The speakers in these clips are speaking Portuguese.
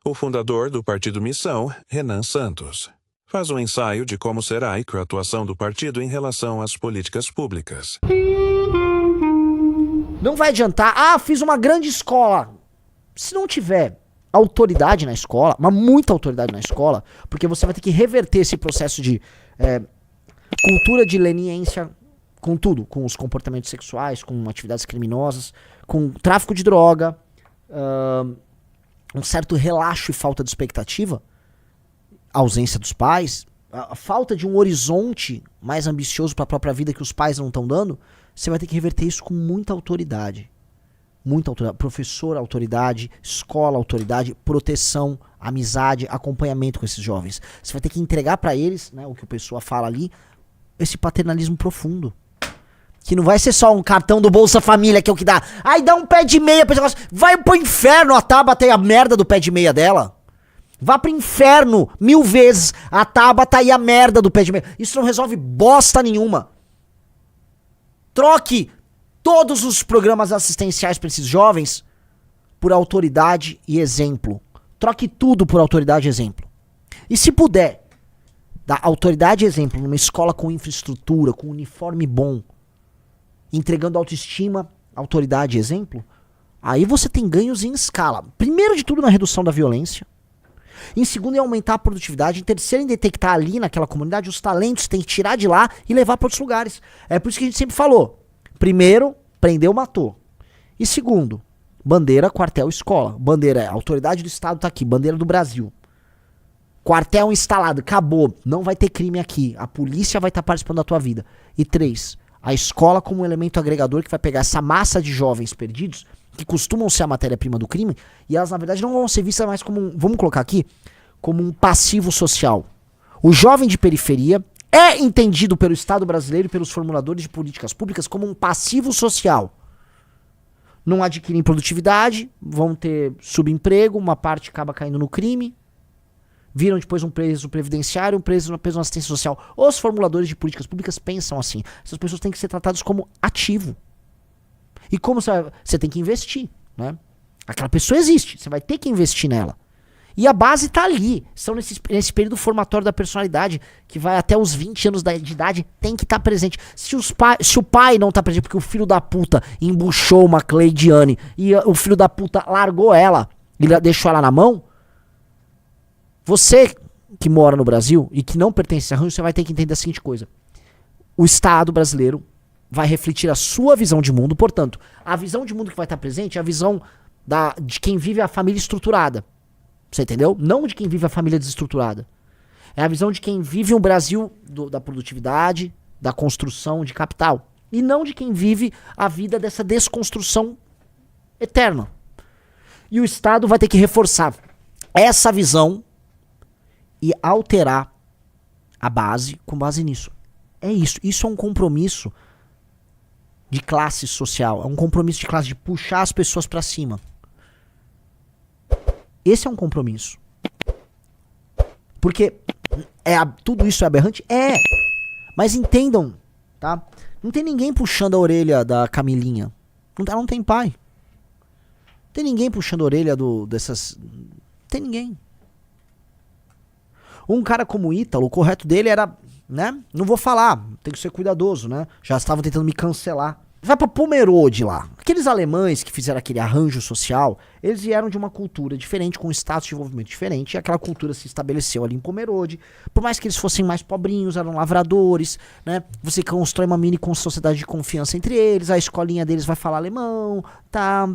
O fundador do Partido Missão, Renan Santos, faz um ensaio de como será a atuação do partido em relação às políticas públicas. Não vai adiantar, fiz uma grande escola. Se não tiver autoridade na escola, mas muita autoridade na escola, porque você vai ter que reverter esse processo de cultura de leniência com tudo, com os comportamentos sexuais, com atividades criminosas, com tráfico de droga, um certo relaxo e falta de expectativa, a ausência dos pais, a falta de um horizonte mais ambicioso para a própria vida que os pais não estão dando. Você vai ter que reverter isso com muita autoridade. Muita autoridade. Professor, autoridade. Escola, autoridade. Proteção, amizade, acompanhamento com esses jovens. Você vai ter que entregar para eles, né, o que o pessoa fala ali, esse paternalismo profundo. Que não vai ser só um cartão do Bolsa Família que é o que dá. Aí dá um pé de meia pra esse negócio. Vai pro inferno a Tabata e a merda do pé de meia dela. Vá pro inferno 1000 vezes a Tabata e a merda do pé de meia. Isso não resolve bosta nenhuma. Troque todos os programas assistenciais para esses jovens por autoridade e exemplo. Troque tudo por autoridade e exemplo. E se puder dar autoridade e exemplo numa escola com infraestrutura, com uniforme bom, entregando autoestima, autoridade e exemplo, aí você tem ganhos em escala. Primeiro de tudo na redução da violência. Em segundo, em aumentar a produtividade. Em terceiro, em detectar ali naquela comunidade os talentos, tem que tirar de lá e levar para outros lugares. É por isso que a gente sempre falou. Primeiro, prendeu, matou. E segundo, bandeira, quartel, escola. Bandeira, autoridade do Estado tá aqui, bandeira do Brasil. Quartel instalado, acabou. Não vai ter crime aqui. A polícia vai estar participando da tua vida. E 3, a escola como um elemento agregador que vai pegar essa massa de jovens perdidos, que costumam ser a matéria-prima do crime, e elas na verdade não vão ser vistas mais como vamos colocar aqui, como um passivo social. O jovem de periferia é entendido pelo Estado brasileiro e pelos formuladores de políticas públicas como um passivo social. Não adquirem produtividade, vão ter subemprego, uma parte acaba caindo no crime, viram depois um preso previdenciário, um preso na assistência social. Os formuladores de políticas públicas pensam assim. Essas pessoas têm que ser tratadas como ativo. E como você tem que investir, né? Aquela pessoa existe, você vai ter que investir nela. E a base tá ali. São nesse período formatório da personalidade, que vai até os 20 anos de idade, tem que estar presente. Se o pai não tá presente porque o filho da puta embuchou uma Cleidiane e o filho da puta largou ela e deixou ela na mão, você que mora no Brasil e que não pertence a rancho, você vai ter que entender a seguinte coisa. O Estado brasileiro vai refletir a sua visão de mundo, portanto, a visão de mundo que vai estar presente é a visão de quem vive a família estruturada. Você entendeu? Não de quem vive a família desestruturada. É a visão de quem vive um Brasil da produtividade, da construção de capital. E não de quem vive a vida dessa desconstrução eterna. E o Estado vai ter que reforçar essa visão e alterar a base com base nisso. É isso. Isso é um compromisso de classe social. É um compromisso de classe de puxar as pessoas pra cima. Esse é um compromisso. Porque tudo isso é aberrante? É. Mas entendam, tá? Não tem ninguém puxando a orelha da Camilinha. Ela não tem pai. Não tem ninguém puxando a orelha dessas... Não tem ninguém. Um cara como o Ítalo, o correto dele era, né? Não vou falar, tem que ser cuidadoso, né? Já estavam tentando me cancelar. Vai pra Pomerode lá. Aqueles alemães que fizeram aquele arranjo social, eles vieram de uma cultura diferente, com um status de desenvolvimento diferente, e aquela cultura se estabeleceu ali em Pomerode. Por mais que eles fossem mais pobrinhos, eram lavradores, né? Você constrói uma mini sociedade de confiança entre eles, a escolinha deles vai falar alemão, tá,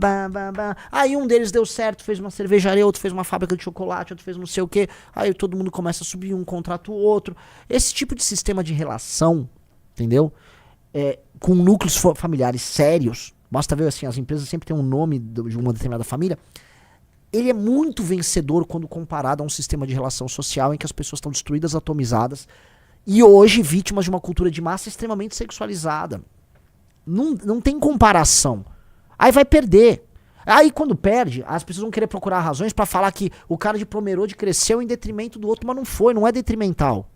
Aí um deles deu certo, fez uma cervejaria, outro fez uma fábrica de chocolate, outro fez não sei o que, aí todo mundo começa a subir, um contrata o outro. Esse tipo de sistema de relação, entendeu? Com núcleos familiares sérios, basta ver assim, as empresas sempre têm um nome de uma determinada família, ele é muito vencedor quando comparado a um sistema de relação social em que as pessoas estão destruídas, atomizadas, e hoje vítimas de uma cultura de massa extremamente sexualizada. Não tem comparação. Aí vai perder. Aí quando perde, as pessoas vão querer procurar razões pra falar que o cara de Pomerode cresceu em detrimento do outro, mas não é detrimental.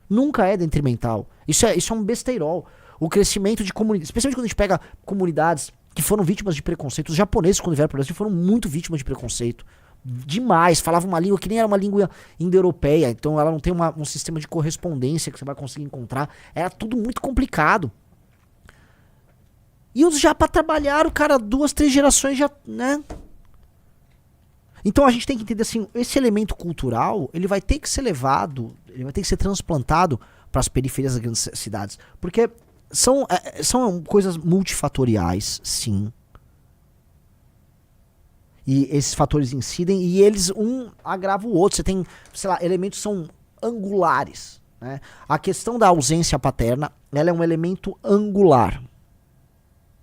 Nunca é detrimental. Isso é um besteirol. O crescimento de comunidades, especialmente quando a gente pega comunidades que foram vítimas de preconceito. Os japoneses, quando vieram para o Brasil, foram muito vítimas de preconceito. demais, falava uma língua que nem era uma língua indo-europeia, então ela não tem um sistema de correspondência que você vai conseguir encontrar, era tudo muito complicado. E os já pra trabalhar, o cara, 2, 3 gerações já, né? Então a gente tem que entender assim, esse elemento cultural, ele vai ter que ser levado, ele vai ter que ser transplantado para as periferias das grandes cidades, porque são coisas multifatoriais, sim. E esses fatores incidem e eles um agrava o outro. Você tem, sei lá, elementos que são angulares, né? A questão da ausência paterna, ela é um elemento angular,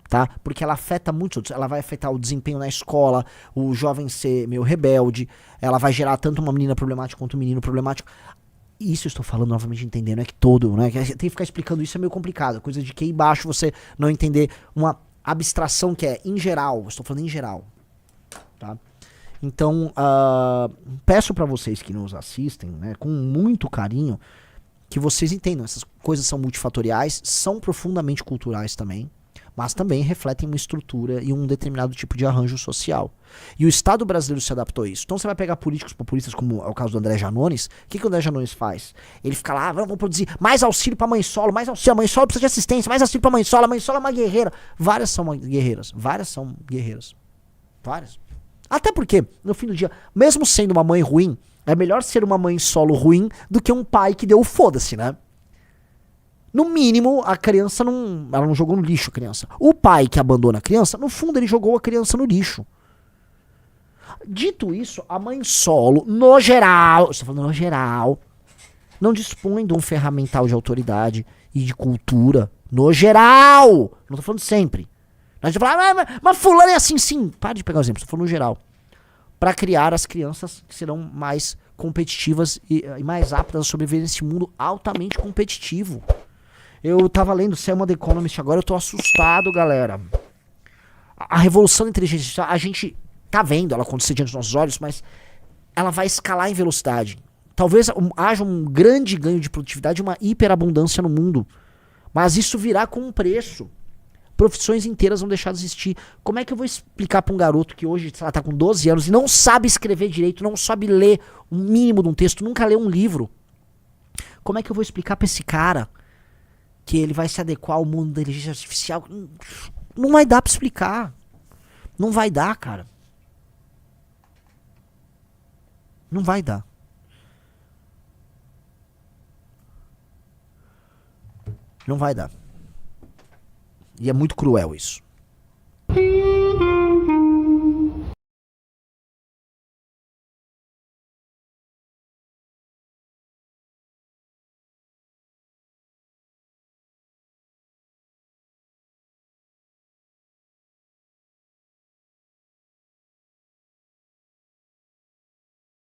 tá? Porque ela afeta muitos outros. Ela vai afetar o desempenho na escola, o jovem ser meio rebelde, ela vai gerar tanto uma menina problemática quanto um menino problemático. Isso eu estou falando novamente entendendo, é que todo, né? Tem que ficar explicando isso, é meio complicado. Coisa de que aí embaixo você não entender uma abstração que é em geral. Estou falando em geral. Tá? Então, peço para vocês que nos assistem, né, com muito carinho, que vocês entendam, essas coisas são multifatoriais, são profundamente culturais também, mas também refletem uma estrutura e um determinado tipo de arranjo social. E o Estado brasileiro se adaptou a isso. Então você vai pegar políticos populistas, como é o caso do André Janones. O que o André Janones faz? Ele fica lá, vamos produzir mais auxílio pra mãe solo, mais auxílio, a mãe solo precisa de assistência, mais auxílio pra mãe solo, a mãe solo é uma guerreira. Várias são guerreiras. Várias. Até porque, no fim do dia, mesmo sendo uma mãe ruim, é melhor ser uma mãe solo ruim do que um pai que deu o foda-se, né? No mínimo, a criança ela não jogou no lixo a criança. O pai que abandona a criança, no fundo ele jogou a criança no lixo. Dito isso, a mãe solo, no geral, estou falando no geral, não dispõe de um ferramental de autoridade e de cultura. No geral! Não estou falando sempre. A gente fala, mas fulano é assim, sim. Para de pegar o exemplo, estou falando no geral. Para criar as crianças que serão mais competitivas e mais aptas a sobreviver nesse mundo altamente competitivo. Eu tava lendo Selma The Economist agora, eu tô assustado, galera. A revolução da inteligência artificial, a gente tá vendo ela acontecer diante dos nossos olhos, mas ela vai escalar em velocidade. Talvez haja um grande ganho de produtividade e uma hiperabundância no mundo. Mas isso virá com um preço. Profissões inteiras vão deixar de existir. Como é que eu vou explicar pra um garoto que hoje, sei lá, tá com 12 anos e não sabe escrever direito, não sabe ler o mínimo de um texto, nunca leu um livro? Como é que eu vou explicar pra esse cara que ele vai se adequar ao mundo da inteligência artificial? Não vai dar pra explicar. Não vai dar, cara. Não vai dar. Não vai dar. E é muito cruel isso.